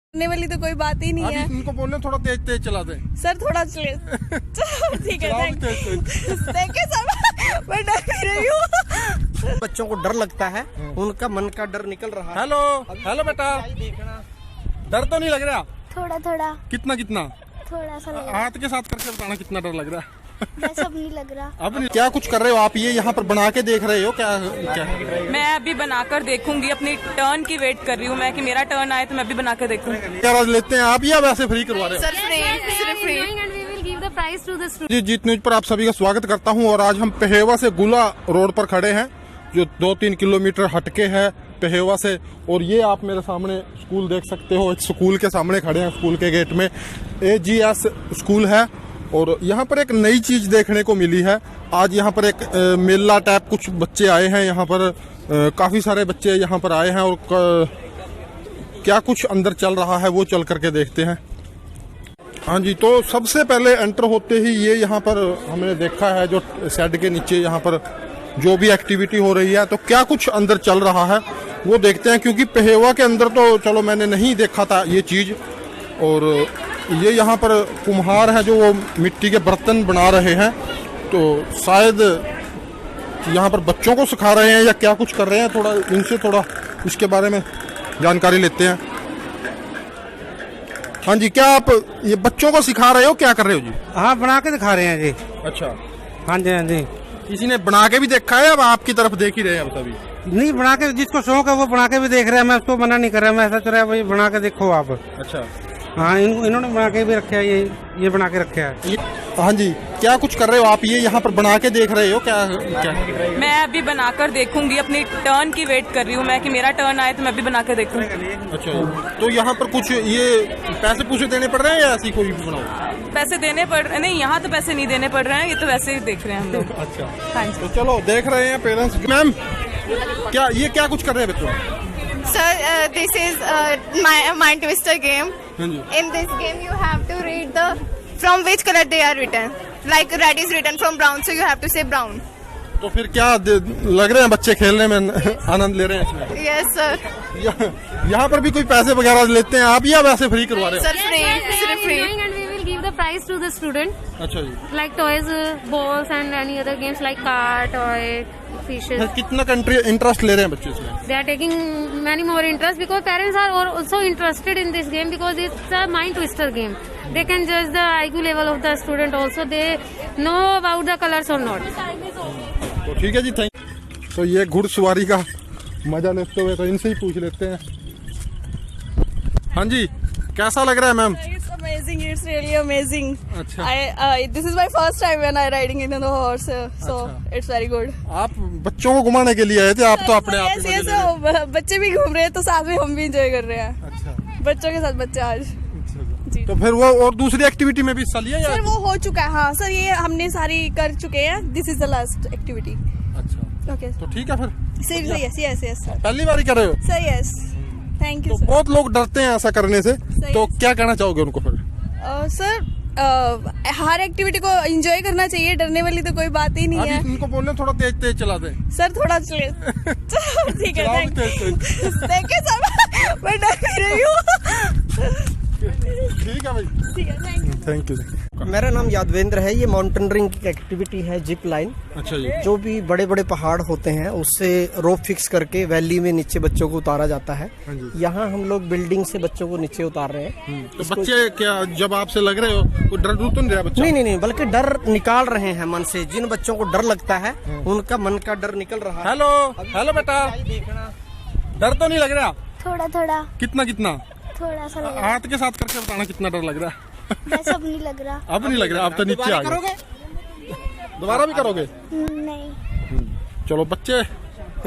करने वाली तो कोई बात ही नहीं है। इनको बोलने थोड़ा तेज तेज चला दे सर थोड़ा चले ठीक है थैंक यू सर। मैं डर भी रही हूँ। बच्चों को डर लगता है, उनका मन का डर निकल रहा है। हेलो हेलो बेटा, डर तो नहीं लग रहा? थोड़ा थोड़ा कितना कितना? थोड़ा सा लग हाथ के साथ करके बताना कितना डर लग रहा है। वैसे अब नहीं लग रहा। अब नहीं। क्या कुछ कर रहे हो आप? ये यहाँ पर बना के देख रहे हो क्या? क्या मैं अभी बनाकर देखूंगी, अपनी टर्न की वेट कर रही हूँ मैं कि मेरा टर्न आए तो मैं भी बना कर देखूंगी। क्या लेते हैं आप या वैसे फ्री करवा रहे हो? सर सिर्फ फ्री। जी जीत न्यूज पर आप सभी का स्वागत करता हूं। और आज हम पहेवा से गुला रोड पर खड़े हैं, जो 2-3 किलोमीटर हटके है पहेवा से। और ये आप मेरे सामने स्कूल देख सकते हो, एक स्कूल के सामने खड़े हैं। स्कूल के गेट में AGS स्कूल है। और यहाँ पर एक नई चीज देखने को मिली है। आज यहाँ पर एक मेला टाइप कुछ बच्चे आए हैं। यहाँ पर काफी सारे बच्चे यहाँ पर आए हैं। और क्या कुछ अंदर चल रहा है वो चल करके देखते हैं। हाँ जी, तो सबसे पहले एंटर होते ही ये यहाँ पर हमने देखा है, जो शेड के नीचे यहाँ पर जो भी एक्टिविटी हो रही है, तो क्या कुछ अंदर चल रहा है वो देखते हैं। क्योंकि पहेवा के अंदर तो चलो मैंने नहीं देखा था ये चीज। और ये यहाँ पर कुम्हार है जो वो मिट्टी के बर्तन बना रहे हैं, तो शायद यहाँ पर बच्चों को सिखा रहे हैं या क्या कुछ कर रहे हैं। थोड़ा इनसे थोड़ा इसके बारे में जानकारी लेते हैं। हाँ जी, क्या आप ये बच्चों को सिखा रहे हो, क्या कर रहे हो जी? हाँ, बना के दिखा रहे हैं जी। अच्छा, हाँ जी, हाँ जी। किसी ने बना के भी देखा है? अब आपकी तरफ देख ही रहे हैं अब सभी? नहीं, बना के जिसको शौक है वो बना के भी देख रहे हैं। मैं उसको मना नहीं कर रहा, मैं ऐसा चल रहा है भाई बना के देखो आप। अच्छा, हाँ, इन्होंने बना के भी रखा है, ये बना के रखा है। हाँ जी, क्या कुछ कर रहे हो आप? ये यहाँ पर बना के देख रहे हो क्या? क्या मैं अभी बनाकर देखूंगी, अपनी टर्न की वेट कर रही हूँ मैं कि मेरा टर्न आए तो मैं भी बना कर देखूंगी। अच्छा, तो यहाँ पर कुछ ये पैसे पूछे देने पड़ रहे हैं या ऐसी कोई भी बनाओ? पैसे देने पड़ रहे नहीं, यहाँ तो पैसे नहीं देने पड़ रहे हैं, ये तो वैसे ही देख रहे हैं हम लोग। अच्छा, हाँ जी, तो चलो देख रहे हैं पेरेंट्स। मैम, क्या ये क्या कुछ कर रहे हैं बच्चों? Sir, this is mind twister game. हाँ जी, In this game, you have to read the from which color they are written. Like red is written from brown, so you have to say brown. तो फिर क्या लग रहे हैं बच्चे खेलने में आनंद ले रहे हैं इसमें? Yes, sir. यहाँ पर भी कोई पैसे वगैरह लेते हैं आप या वैसे फ्री करवा रहे Sir, सिर्फ free. And we will give the prize to the student, हो? अच्छा जी, like toys, balls, and any other games like car, toy, fishes. कितना कंट्री इंटरेस्ट ले रहे हैं बच्चे इसमें? They are taking many more interest because parents are also interested in this game because it's a mind twister game. They can judge the IQ level of the student also. They know about the colors or not. तो ठीक है जी, thank. तो ये घुड़सवारी का मजा लेते हुए तो इनसे ही पूछ लेते हैं। हाँ जी, कैसा लग रहा है ma'am? It's amazing. It's really amazing. अच्छा, This is my first time when I riding in the horse, so it's very good. आप बच्चों को घुमाने के लिए आए थे? आप तो अपने आप Yes, ही yes, मजे ले रहे बच्चे भी घूम रहे हैं तो साथ में हम भी एंजॉय कर रहे हैं। हैं। अच्छा, बच्चों के साथ बच्चे आज। जी। तो फिर वो और दूसरी एक्टिविटी में भी हिस्सा लिया या? सर वो हो चुका है। हाँ सर, ये हमने सारी कर चुके हैं। This is the last activity. अच्छा, ओके तो ठीक है फिर। Sir, yes yes yes sir. पहली बार ही कर रहे हो? सर यस, थैंक यू तो सर। बहुत लोग डरते हैं ऐसा करने से, तो क्या कहना चाहोगे उनको फिर? सर हर एक्टिविटी को एंजॉय करना चाहिए, डरने वाली तो कोई बात ही नहीं है। इनको बोलने थोड़ा तेज तेज चला दे। सर थोड़ा चले ठीक है थैंक यू सर। मैं डर भी रही हूँ। ठीक है भाई, ठीक है, थैंक यू। मेरा नाम यादवेंद्र है। ये माउंटेनरिंग की एक्टिविटी है, जिप लाइन। अच्छा जी, जो भी बड़े बड़े पहाड़ होते हैं उससे रोप फिक्स करके वैली में नीचे बच्चों को उतारा जाता है। हाँ जी। यहाँ हम लोग बिल्डिंग से बच्चों को नीचे उतार रहे हैं। तो बच्चे क्या जब आपसे लग रहे हो कोई डर तो नहीं रहा बच्चा? नहीं, बल्कि डर निकाल रहे हैं मन से। जिन बच्चों को डर लगता है उनका मन का डर निकल रहा है। हेलो हेलो बेटा, डर तो नहीं लग रहा? थोड़ा थोड़ा कितना कितना? थोड़ा सा लग रहा। हाथ के साथ करके बताना कितना डर लग रहा है? वैसे अब नहीं लग रहा। अब नहीं लग रहा, अब तो नीचे आ गए। दोबारा भी करोगे? नहीं। चलो, बच्चे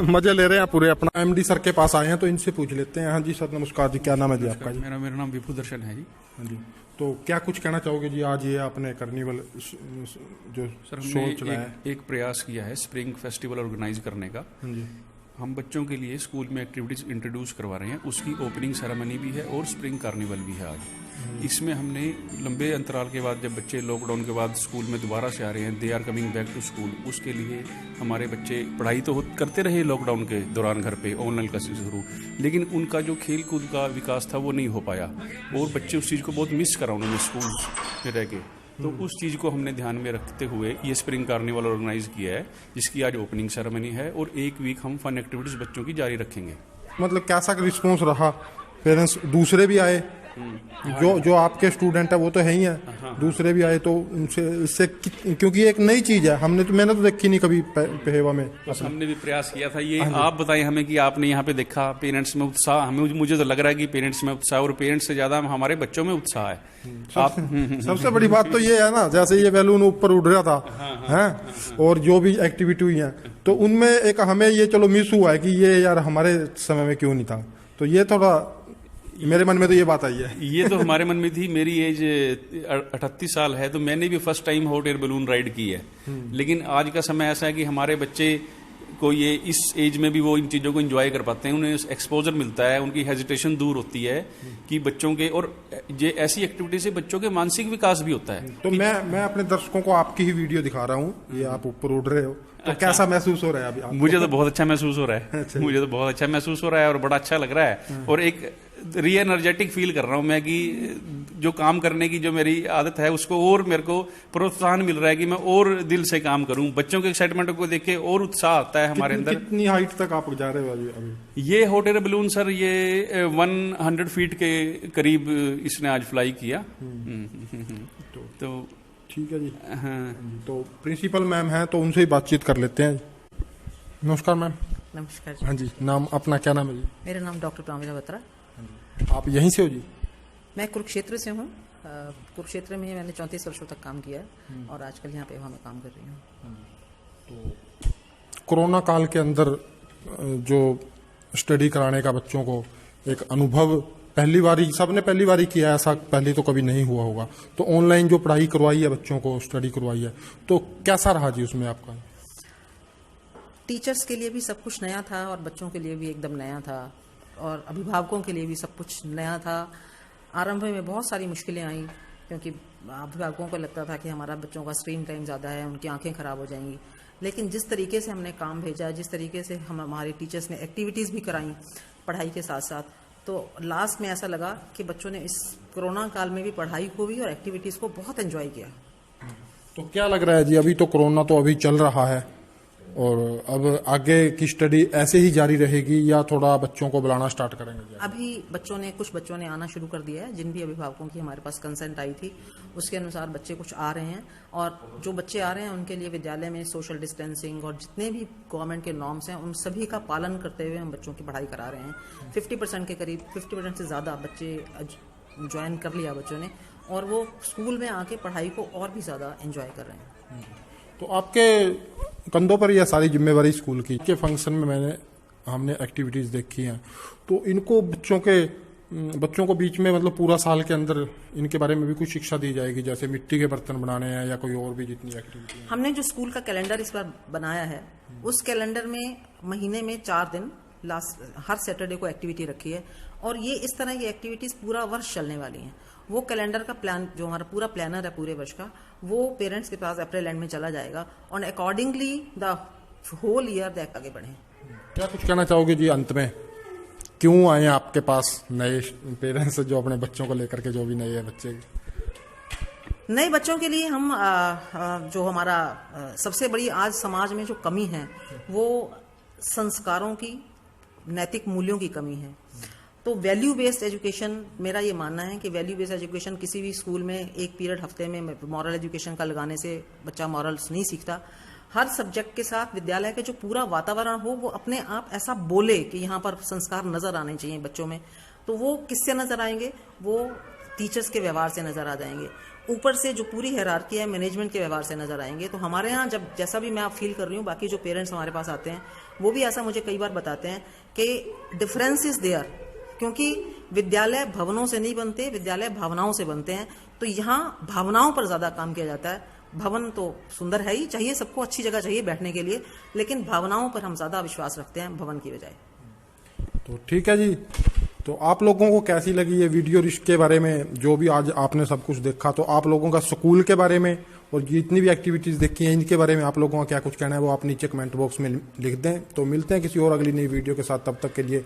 मजे ले रहे हैं पूरे। अपना MD सर के पास आए हैं तो इनसे पूछ लेते हैं। हाँ जी सर, नमस्कार जी, क्या नाम है जी आपका? जी मेरा नाम विभू दर्शन है जी। हाँ जी, तो क्या कुछ कहना चाहोगे जी? आज ये आपने कार्निवल जो सर शो हमने चलाया है। एक प्रयास किया है स्प्रिंग फेस्टिवल ऑर्गेनाइज करने का। हाँ जी, हम बच्चों के लिए स्कूल में एक्टिविटीज़ इंट्रोड्यूस करवा रहे हैं। उसकी ओपनिंग सेरेमनी भी है और स्प्रिंग कार्निवल भी है आज। इसमें हमने लंबे अंतराल के बाद, जब बच्चे लॉकडाउन के बाद स्कूल में दोबारा से आ रहे हैं, they are coming back to school, उसके लिए हमारे बच्चे पढ़ाई तो करते रहे लॉकडाउन के दौरान घर पे ऑनलाइन क्लासेस के थ्रू, लेकिन उनका जो खेल कूद का विकास था वो नहीं हो पाया और बच्चे उस चीज़ को बहुत मिस करा उन्होंने स्कूल में रह के। तो उस चीज़ को हमने ध्यान में रखते हुए ये स्प्रिंग कार्निवल ऑर्गेनाइज किया है, जिसकी आज ओपनिंग सेरेमनी है और एक वीक हम फन एक्टिविटीज़ बच्चों की जारी रखेंगे। मतलब कैसा रिस्पॉन्स रहा? पेरेंट्स दूसरे भी आए, जो आपके स्टूडेंट है वो तो है ही है, दूसरे भी आए, तो उनसे इससे क्योंकि एक नई चीज है, मैंने तो देखी नहीं कभी पहेवा में। तो हमने भी प्रयास किया था ये। आप बताएं हमें कि आपने यहाँ पे देखा पेरेंट्स में उत्साह। हमें मुझे तो लग रहा है कि पेरेंट्स में उत्साह, और पेरेंट्स से ज्यादा हमारे बच्चों में उत्साह है। सबसे बड़ी बात तो ये है ना, जैसे ये बैलून ऊपर उड़ रहा था हैं, और जो भी एक्टिविटी हुई है, तो उनमें एक हमें ये चलो मिस हुआ है कि ये यार हमारे समय में क्यों नहीं था। तो ये थोड़ा मेरे मन में तो ये बात आई है। ये तो हमारे मन में थी। मेरी एज 38 साल है, तो मैंने भी first time hot air balloon ride की है। लेकिन आज का समय ऐसा है कि हमारे बच्चे को ये इस एज में भी वो इन चीज़ों को एंजॉय कर पाते हैं, उन्हें एक्सपोजर मिलता है, उनकी हेजिटेशन दूर होती है कि बच्चों के, और ये ऐसी एक्टिविटी से बच्चों के मानसिक विकास भी होता है। तो मैं अपने दर्शकों को आपकी ही वीडियो दिखा रहा हूँ, ये आप ऊपर उड़ रहे हो, तो कैसा महसूस हो रहा है अभी? मुझे तो बहुत अच्छा महसूस हो रहा है। मुझे तो बहुत अच्छा महसूस हो रहा है और बड़ा अच्छा लग रहा है, और एक री एनर्जेटिक फील कर रहा हूं मैं कि जो काम करने की जो मेरी आदत है उसको और मेरे को प्रोत्साहन मिल रहा है कि मैं और दिल से काम करूं। बच्चों के एक्साइटमेंट को देख के और उत्साह आता है हमारे अंदर। कितनी हाइट तक आप जा रहे हो अभी? ये हॉट एयर बलून सर ये 100 फीट के करीब इसने आज फ्लाई किया। तो ठीक है जी। हाँ, तो प्रिंसिपल मैम हैं, तो उनसे ही बातचीत कर लेते हैं। नमस्कार मैम। नमस्कार जी। हाँ जी, नाम अपना क्या नाम है जी? मेरा नाम डॉक्टर प्रामिला बत्रा। आप यहीं से हो जी? मैं कुरुक्षेत्र से हूँ। कुरुक्षेत्र में मैंने 34 वर्षों तक काम किया और आजकल यहाँ पे मैं काम कर रही हूँ। तो कोरोना काल के अंदर जो स्टडी कराने का बच्चों को एक अनुभव पहली बारी, सबने पहली बारी किया, ऐसा पहले तो कभी नहीं हुआ होगा, तो ऑनलाइन जो पढ़ाई करवाई है बच्चों को, स्टडी करवाई है, तो कैसा रहा जी उसमें आपका? टीचर्स के लिए भी सब कुछ नया था और बच्चों के लिए भी एकदम नया था और अभिभावकों के लिए भी सब कुछ नया था। आरंभ में बहुत सारी मुश्किलें आई क्योंकि अभिभावकों को लगता था कि हमारा बच्चों का स्क्रीन टाइम ज़्यादा है, उनकी आंखें खराब हो जाएंगी। लेकिन जिस तरीके से हमने काम भेजा, जिस तरीके से हमारे टीचर्स ने एक्टिविटीज़ भी कराई पढ़ाई के साथ साथ, तो लास्ट में ऐसा लगा कि बच्चों ने इस कोरोना काल में भी पढ़ाई को भी और एक्टिविटीज़ को बहुत एंजॉय किया। तो क्या लग रहा है जी, अभी तो कोरोना तो अभी चल रहा है और अब आगे की स्टडी ऐसे ही जारी रहेगी या थोड़ा बच्चों को बुलाना स्टार्ट करेंगे? अभी कुछ बच्चों ने आना शुरू कर दिया है। जिन भी अभिभावकों की हमारे पास कंसेंट आई थी उसके अनुसार बच्चे कुछ आ रहे हैं, और जो बच्चे आ रहे हैं उनके लिए विद्यालय में सोशल डिस्टेंसिंग और जितने भी गवर्नमेंट के नॉर्म्स हैं उन सभी का पालन करते हुए हम बच्चों की पढ़ाई करा रहे हैं। 50% के करीब, 50% से ज़्यादा बच्चे ज्वाइन कर लिया बच्चों ने, और वो स्कूल में आके पढ़ाई को और भी ज़्यादा एंजॉय कर रहे हैं। तो आपके कंधों पर यह सारी जिम्मेवारी स्कूल की के फंक्शन में हमने एक्टिविटीज देखी हैं, तो इनको बच्चों को बीच में मतलब पूरा साल के अंदर इनके बारे में भी कुछ शिक्षा दी जाएगी, जैसे मिट्टी के बर्तन बनाने हैं या कोई और भी जितनी एक्टिविटी? हमने जो स्कूल का कैलेंडर इस बार बनाया है उस कैलेंडर में महीने में 4 दिन हर सैटरडे को एक्टिविटी रखी है, और ये इस तरह की एक्टिविटीज पूरा वर्ष चलने वाली हैं। वो कैलेंडर का प्लान, जो हमारा पूरा प्लानर है पूरे वर्ष का, वो पेरेंट्स के पास अप्रैल एंड में चला जाएगा और अकॉर्डिंगली द होल ईयर देख आगे बढ़े। क्या कुछ कहना चाहोगे जी अंत में? क्यों आए आपके पास नए पेरेंट्स जो अपने बच्चों को लेकर के, जो भी नए बच्चे? नए बच्चों के लिए हम जो हमारा सबसे बड़ी आज समाज में जो कमी है वो संस्कारों की, नैतिक मूल्यों की कमी है। तो वैल्यू बेस्ड एजुकेशन, मेरा ये मानना है कि वैल्यू बेस्ड एजुकेशन किसी भी स्कूल में एक पीरियड हफ्ते में मॉरल एजुकेशन का लगाने से बच्चा मॉरल्स नहीं सीखता। हर सब्जेक्ट के साथ विद्यालय का जो पूरा वातावरण हो वो अपने आप ऐसा बोले कि यहाँ पर संस्कार नजर आने चाहिए बच्चों में। तो वो किससे नजर आएंगे? वो टीचर्स के व्यवहार से नजर आ जाएंगे। ऊपर से जो पूरी हायरार्की है मैनेजमेंट के व्यवहार से नजर आएंगे। तो हमारे यहाँ जब, जैसा भी मैं आप फील कर रही हूँ, बाकी जो पेरेंट्स हमारे पास आते हैं वो भी ऐसा मुझे कई बार बताते हैं कि डिफरेंस इज देयर, क्योंकि विद्यालय भवनों से नहीं बनते, विद्यालय भावनाओं से बनते हैं। तो यहाँ भावनाओं पर ज्यादा काम किया जाता है, भवन तो सुंदर है ही, चाहिए सबको अच्छी जगह चाहिए बैठने के लिए, लेकिन भावनाओं पर हम ज्यादा विश्वास रखते हैं भवन की बजाय। तो ठीक है जी, तो आप लोगों को कैसी लगी ये वीडियो इसके बारे में, जो भी आज आपने सब कुछ देखा, तो आप लोगों का स्कूल के बारे में और जितनी भी एक्टिविटीज देखी हैं इनके बारे में आप लोगों का क्या कुछ कहना है वो आप नीचे कमेंट बॉक्स में लिख दें। तो मिलते हैं किसी और अगली नई वीडियो के साथ, तब तक के लिए